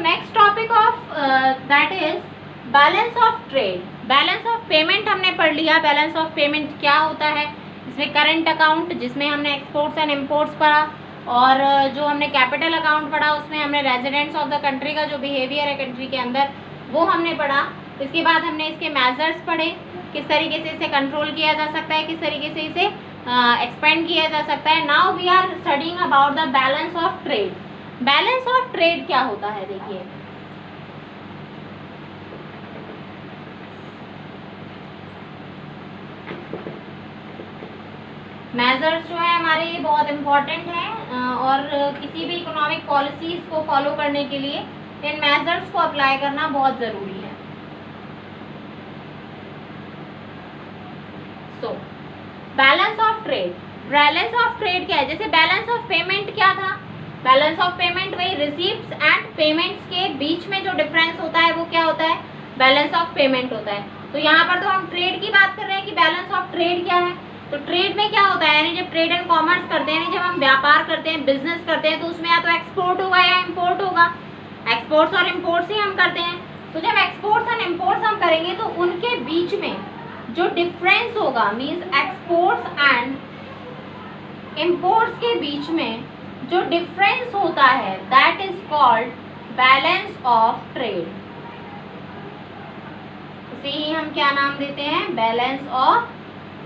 Next topic of that is balance of trade. Balance of payment हमने पढ़ लिया। Balance of payment क्या होता है, इसमें करंट अकाउंट जिसमें हमने एक्सपोर्ट्स एंड इम्पोर्ट्स पढ़ा, और जो हमने कैपिटल अकाउंट पढ़ा उसमें हमने रेजिडेंट्स ऑफ द कंट्री का जो बिहेवियर है कंट्री के अंदर वो हमने पढ़ा। इसके बाद हमने इसके मेजर्स पढ़े, किस तरीके से इसे कंट्रोल किया जा सकता है, किस तरीके से इसे एक्सपेंड किया जा सकता है। Now we are studying about the balance of trade. Balance of trade क्या होता है, देखिए मेजर्स जो है हमारे ये बहुत इंपॉर्टेंट हैं और किसी भी इकोनॉमिक पॉलिसीज को फॉलो करने के लिए इन मेजर्स को अप्लाई करना बहुत ज़रूरी है। So balance of trade, balance of trade क्या है, जैसे बैलेंस ऑफ पेमेंट क्या था, बैलेंस ऑफ पेमेंट वही रिसीप्ट्स एंड पेमेंट्स के बीच में जो डिफरेंस होता है वो क्या होता है, बैलेंस ऑफ पेमेंट होता है। तो यहाँ पर तो हम ट्रेड की बात कर रहे हैं कि बैलेंस ऑफ ट्रेड क्या है। तो ट्रेड में क्या होता है, यानी जब ट्रेड एंड कॉमर्स करते हैं, जब हम व्यापार करते हैं, बिजनेस करते हैं, तो उसमें या तो एक्सपोर्ट होगा या इम्पोर्ट होगा। एक्सपोर्ट्स और इम्पोर्ट्स ही हम करते हैं। तो जब एक्सपोर्ट्स एंड इम्पोर्ट्स हम करेंगे तो उनके बीच में जो डिफरेंस होगा, मीन्स एक्सपोर्ट्स एंड इम्पोर्ट्स के बीच में जो डिफरेंस होता है that is called balance of trade. इसे ही हम क्या नाम देते हैं, बैलेंस ऑफ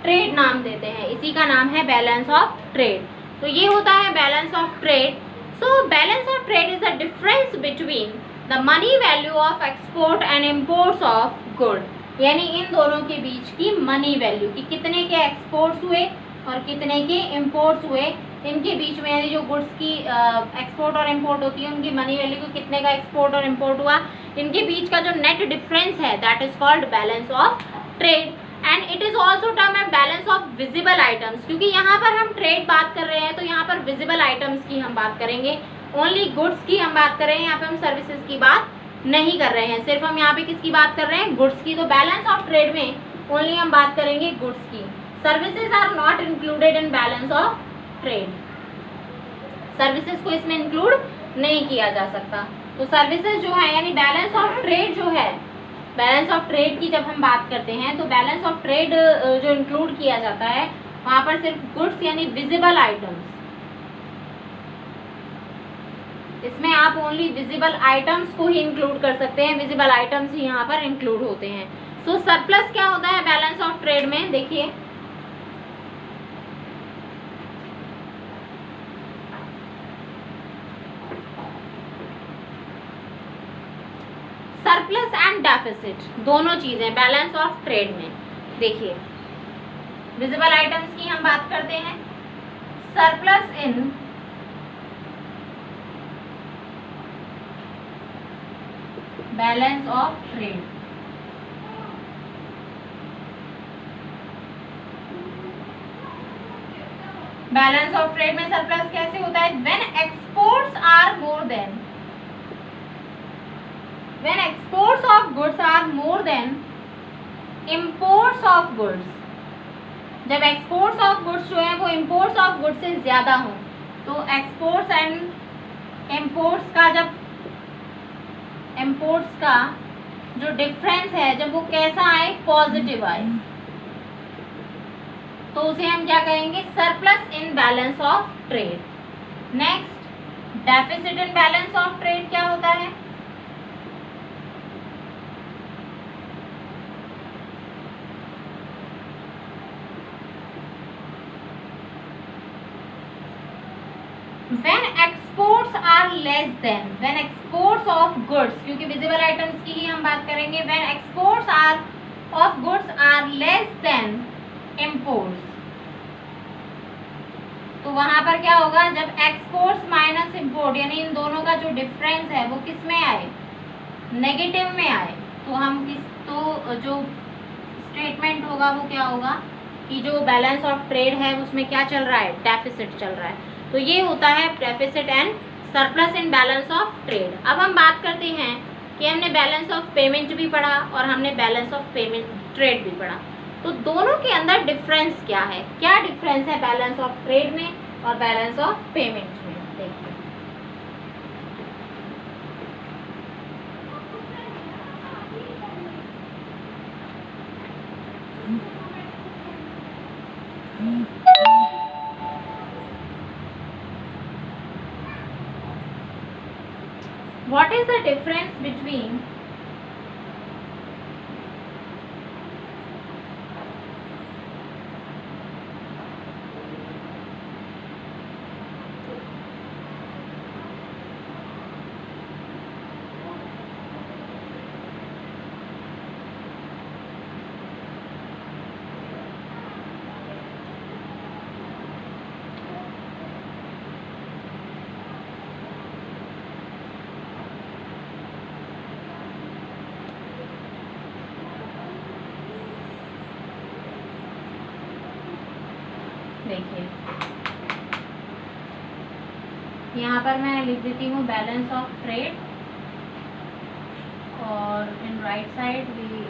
ट्रेड नाम देते हैं। इसी का नाम है बैलेंस ऑफ ट्रेड। तो ये होता है balance of trade. So balance of trade is the difference between the money value of export and imports of good, यानी इन दोनों के बीच की मनी वैल्यू कि कितने के एक्सपोर्ट्स हुए और कितने के इम्पोर्ट्स हुए, इनके बीच में यानी जो गुड्स की एक्सपोर्ट और इम्पोर्ट होती है उनकी मनी वैल्यू को कितने का एक्सपोर्ट और इम्पोर्ट हुआ, इनके बीच का जो नेट डिफरेंस है that is called balance of trade. And it is also term है बैलेंस ऑफ विजिबल आइटम्स, क्योंकि यहाँ पर हम ट्रेड बात कर रहे हैं तो यहाँ पर विजिबल आइटम्स की हम बात करेंगे, ओनली गुड्स की हम बात कर रहे हैं, यहाँ पे हम सर्विसेज की बात नहीं कर रहे हैं, सिर्फ हम यहाँ पे किसकी बात कर रहे हैं, गुड्स की। तो बैलेंस ऑफ ट्रेड में ओनली हम बात करेंगे गुड्स की। Services are not included in balance of trade, services को इसमें इंक्लूड नहीं किया जा सकता। तो सर्विसेज जो है यानी बैलेंस ऑफ ट्रेड जो है, बैलेंस ऑफ ट्रेड की जब हम बात करते हैं तो बैलेंस ऑफ ट्रेड जो इंक्लूड किया जाता है वहाँ पर सिर्फ गुड्स यानी विजिबल आइटम्स, इसमें आप ओनली विजिबल आइटम्स को ही इंक्लूड कर सकते हैं, विजिबल आइटम्स ही यहाँ पर इंक्लूड होते हैं। सो सरप्लस क्या होता है बैलेंस ऑफ ट्रेड में, देखिए सरप्लस एंड डेफिसिट दोनों चीजें बैलेंस ऑफ ट्रेड में। देखिए विजिबल आइटम्स की हम बात करते हैं, surplus in balance of trade, balance of trade में सरप्लस कैसे होता है, when exports are more than, when exports of goods are more than imports of goods, जब exports of goods जो है वो imports of goods से ज़्यादा हो, तो exports and imports का जब imports का जो difference है जब वो कैसा आए, पॉजिटिव आए, तो उसे हम क्या कहेंगे, surplus in balance of trade। Next deficit in balance of trade क्या होता है, when exports are less than, when exports of goods, क्योंकि visible items की ही हम बात करेंगे, when exports are of goods are less than imports, तो वहां पर क्या होगा, जब exports माइनस import यानी इन दोनों का जो डिफरेंस है वो किस में आए, नेगेटिव में आए, तो हम जो स्टेटमेंट होगा वो क्या होगा कि जो बैलेंस ऑफ ट्रेड है उसमें क्या चल रहा है, डेफिसिट चल रहा है। तो ये होता है deficit and surplus in balance of trade. अब हम बात करते हैं कि हमने बैलेंस ऑफ पेमेंट भी पढ़ा और हमने बैलेंस ऑफ पेमेंट ट्रेड भी पढ़ा, तो दोनों के अंदर डिफरेंस क्या है, क्या डिफरेंस है बैलेंस ऑफ ट्रेड में और बैलेंस ऑफ पेमेंट में। देखिए what is the difference between देखिए यहाँ पर मैं लिख देती हूँ बैलेंस ऑफ ट्रेड और in right side we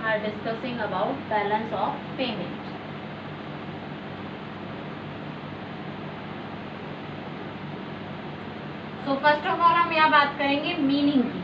are discussing about balance of payment. So first of all हम यहाँ बात करेंगे मीनिंग की।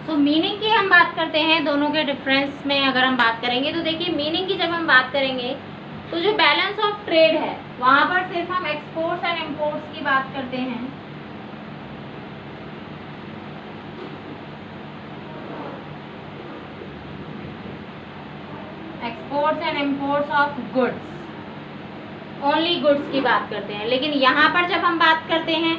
तो मीनिंग की हम बात करते हैं, दोनों के डिफरेंस में अगर हम बात करेंगे तो देखिए मीनिंग की जब हम बात करेंगे तो जो बैलेंस ऑफ ट्रेड है वहां पर सिर्फ हम एक्सपोर्ट्स एंड इंपोर्ट्स की बात करते हैं। Exports and imports of goods, only goods की बात करते हैं। लेकिन यहाँ पर जब हम बात करते हैं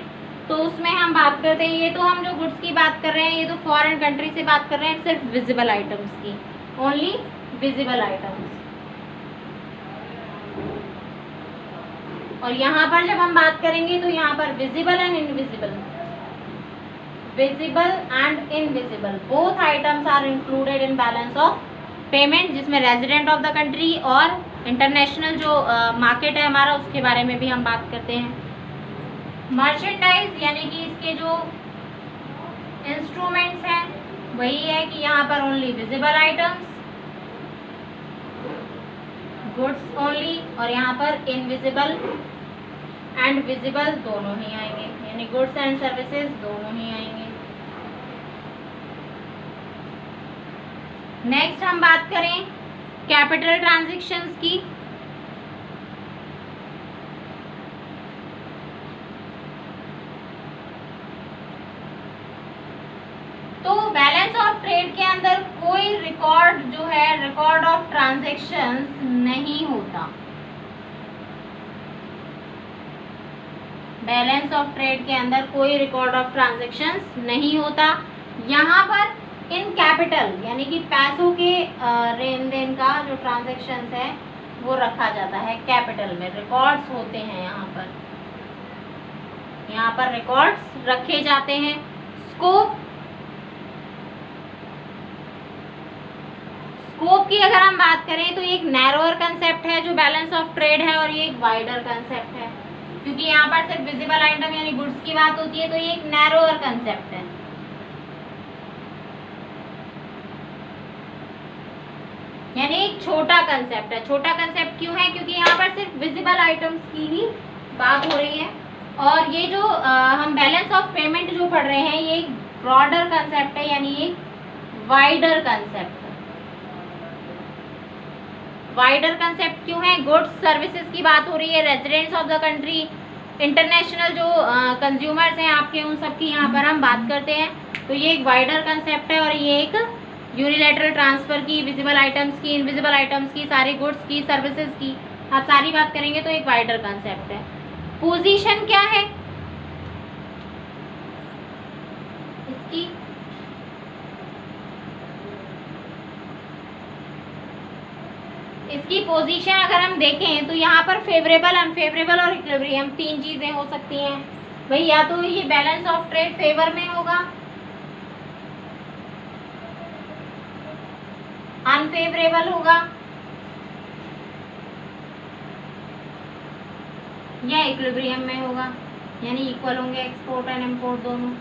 तो उसमें हम बात करते हैं, ये तो हम जो गुड्स की बात कर रहे हैं ये तो फॉरेन कंट्री से बात कर रहे हैं, सिर्फ विजिबल आइटम्स की, ओनली विजिबल आइटम्स। और यहाँ पर जब हम बात करेंगे तो यहाँ पर visible and invisible, visible and invisible both items are included in balance of payment, जिसमें रेजिडेंट ऑफ द कंट्री और इंटरनेशनल जो मार्केट है हमारा उसके बारे में भी हम बात करते हैं। मर्चेंडाइज यानी कि इसके जो इंस्ट्रूमेंट्स हैं वही है कि यहाँ पर only visible items, goods only, और यहाँ पर इनविजिबल एंड विजिबल दोनों ही आएंगे, यानी गुड्स एंड सर्विसेज दोनों ही आएंगे। नेक्स्ट हम बात करें कैपिटल ट्रांजैक्शंस की। तो बैलेंस ऑफ ट्रेड के अंदर कोई रिकॉर्ड जो है, रिकॉर्ड ऑफ ट्रांजैक्शंस नहीं होता। बैलेंस ऑफ ट्रेड के अंदर कोई रिकॉर्ड ऑफ ट्रांजैक्शंस नहीं होता। यहाँ पर इन कैपिटल यानी कि पैसों के लेन देन का जो ट्रांजैक्शंस है वो रखा जाता है कैपिटल में, रिकॉर्ड्स होते हैं यहाँ पर रिकॉर्ड्स रखे जाते हैं। स्कोप की अगर हम बात करें तो ये एक नैरोअर कंसेप्ट है जो बैलेंस ऑफ ट्रेड है, और ये एक वाइडर कंसेप्ट है, क्योंकि यहाँ पर सिर्फ विजिबल आइटम यानी गुड्स की बात होती है, तो ये एक नैरोअर कंसेप्ट है। यानी एक छोटा कंसेप्ट है। छोटा कंसेप्ट क्यों है? क्योंकि यहाँ पर सिर्फ विजिबल आइटम्स की ही बात हो रही है, और ये जो हम बैलेंस ऑफ पेमेंट जो पढ़ रहे हैं ये एक ब्रॉडर कंसेप्ट है, यानी एक वाइडर कंसेप्ट है। वाइडर कंसेप्ट क्यों है? गुड्स सर्विसेज की बात हो रही है, residents of the country, international जो कंज्यूमर्स हैं आपके, उन सब की यहाँ पर हम बात करते हैं। तो ये एक वाइडर कंसेप्ट है, और ये एक यूनिलैटरल ट्रांसफर की, विजिबल आइटम्स की, इनविजिबल आइटम्स की, सारी गुड्स की, सर्विसेज की आप सारी बात करेंगे तो एक वाइडर कंसेप्ट है। पोजीशन क्या है इसकी? इसकी पोजीशन अगर हम देखें तो यहाँ पर फेवरेबल, अनफेवरेबल और इक्विलिब्रियम तीन चीजें हो सकती हैं भाई। या तो ये बैलेंस ऑफ ट्रेड फेवर में होगा, अनफेवरेबल होगा, या इक्विलिब्रियम में होगा, यानी इक्वल होंगे एक्सपोर्ट एंड इंपोर्ट दोनों।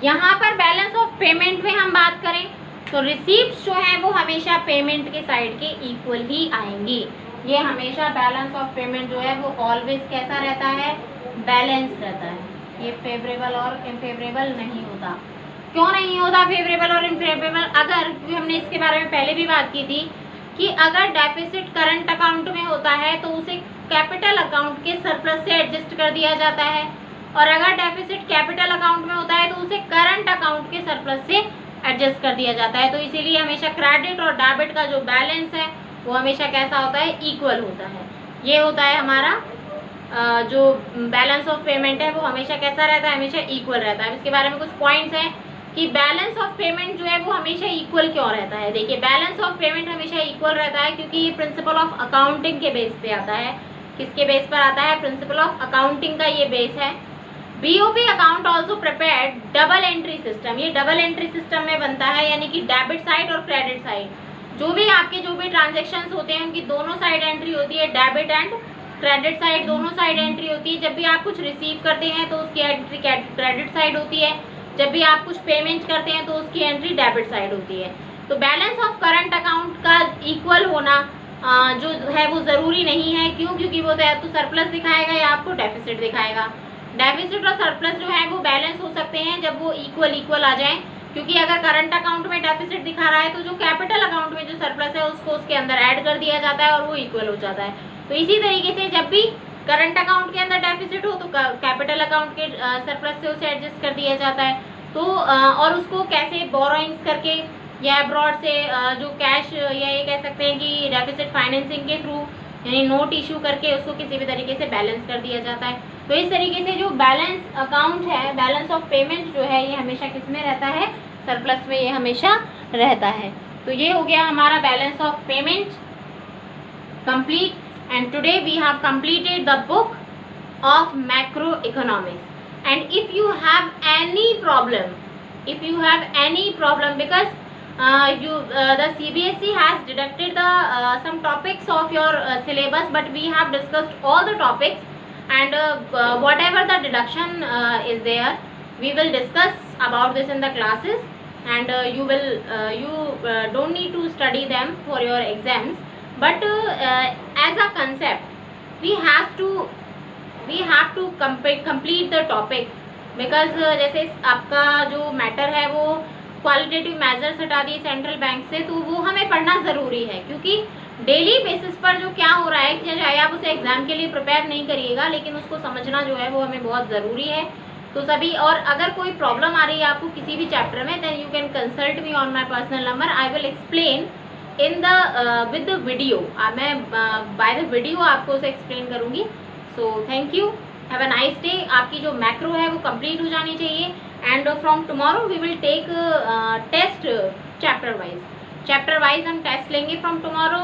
यहाँ पर बैलेंस ऑफ पेमेंट में हम बात करें तो रिसीप्ट जो है वो हमेशा पेमेंट के साइड के इक्वल ही आएंगी। ये हमेशा बैलेंस ऑफ पेमेंट जो है वो ऑलवेज कैसा रहता है, बैलेंस रहता है। ये फेवरेबल और इनफेवरेबल नहीं होता। क्यों नहीं होता फेवरेबल और इनफेवरेबल? अगर, क्योंकि हमने इसके बारे में पहले भी बात की थी कि अगर डेफिसिट करंट अकाउंट में होता है तो उसे कैपिटल अकाउंट के सरप्लस से एडजस्ट कर दिया जाता है, और अगर डेफिसिट कैपिटल अकाउंट में होता है तो उसे करंट अकाउंट के सरप्लस से एडजस्ट कर दिया जाता है। तो इसीलिए हमेशा क्रेडिट और डेबिट का जो बैलेंस है वो हमेशा कैसा होता है, इक्वल होता है। ये होता है हमारा जो बैलेंस ऑफ पेमेंट है वो हमेशा कैसा रहता है, हमेशा इक्वल रहता है। इसके बारे में कुछ पॉइंट्स हैं कि बैलेंस ऑफ पेमेंट जो है वो हमेशा इक्वल क्यों रहता है। देखिए, बैलेंस ऑफ पेमेंट हमेशा इक्वल रहता है क्योंकि ये प्रिंसिपल ऑफ अकाउंटिंग के बेस पे आता है। किसके बेस पर आता है? प्रिंसिपल ऑफ अकाउंटिंग का ये बेस है। BOP account also prepared double entry system. ये डबल एंट्री सिस्टम में बनता है, यानी कि डेबिट साइड और क्रेडिट साइड, जो भी ट्रांजेक्शंस होते हैं उनकी दोनों साइड एंट्री होती है। डेबिट एंड क्रेडिट साइड दोनों साइड एंट्री होती है। जब भी आप कुछ रिसीव करते हैं तो उसकी एंट्री क्रेडिट साइड होती है, जब भी आप कुछ पेमेंट करते हैं तो उसकी एंट्री डेबिट साइड होती है। तो बैलेंस ऑफ करंट अकाउंट का इक्वल होना जो है वो ज़रूरी नहीं है। क्यों? क्योंकि वो तो सरप्लस दिखाएगा या आपको डेफिसिट दिखाएगा। डेफिसिट और सरप्लस जो है वो बैलेंस हो सकते हैं जब वो इक्वल आ जाए, क्योंकि अगर करंट अकाउंट में डेफिसिट दिखा रहा है तो जो कैपिटल अकाउंट में जो सरप्लस है उसको उसके अंदर ऐड कर दिया जाता है और वो इक्वल हो जाता है। तो इसी तरीके से जब भी करंट अकाउंट के अंदर डेफिसिट हो तो कैपिटल अकाउंट के सरप्लस से उसे एडजस्ट कर दिया जाता है। तो और उसको कैसे बोरोइंग्स करके या अब्रॉड से जो कैश, या ये कह सकते हैं कि डेफिसिट फाइनेंसिंग के थ्रू, यानी नोट इशू करके उसको किसी भी तरीके से बैलेंस कर दिया जाता है। तो इस तरीके से जो बैलेंस अकाउंट है, बैलेंस ऑफ पेमेंट जो है, ये हमेशा किस में रहता है, सरप्लस में ये हमेशा रहता है। तो ये हो गया हमारा balance of payment complete. And today we have completed the book of macroeconomics. And if you have any problem, because the CBSE has deducted the some topics of your syllabus, but we have discussed all the topics, and whatever the deduction is there, we will discuss about this in the classes, and you don't need to study them for your exams, but as a concept we have to complete the topic, because जैसे आपका जो matter है वो qualitative measures हटा दिए central bank से, तो वो हमें पढ़ना ज़रूरी है, क्योंकि डेली बेसिस पर जो क्या हो रहा है, चाहे आप उसे एग्ज़ाम के लिए प्रिपेयर नहीं करिएगा, लेकिन उसको समझना जो है वो हमें बहुत ज़रूरी है। तो सभी, और अगर कोई प्रॉब्लम आ रही है आपको किसी भी चैप्टर में, then you can consult me on my personal number. I will explain in the with the video. मैं बाय द वीडियो आपको उसे एक्सप्लेन करूँगी। So thank you, have a nice day. आपकी जो मैक्रो है वो कंप्लीट हो जानी चाहिए, and from tomorrow we will take test chapter wise हम टेस्ट लेंगे फ्रॉम टुमारो,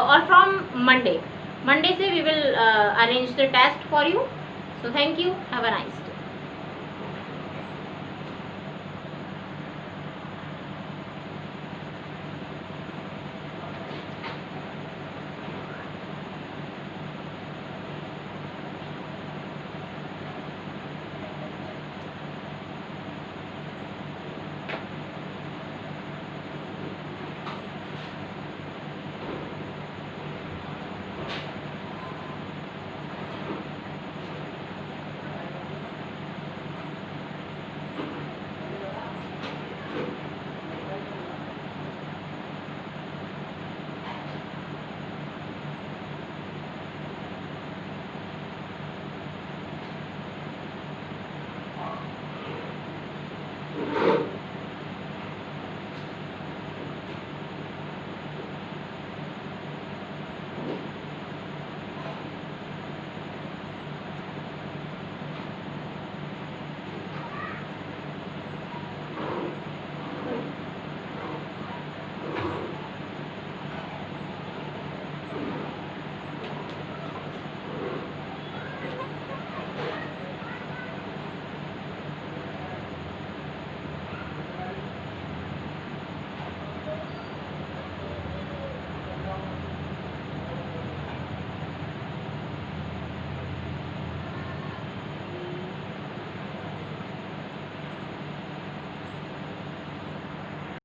और फ्रॉम मंडे से we will arrange the test for you. So thank you, have a nice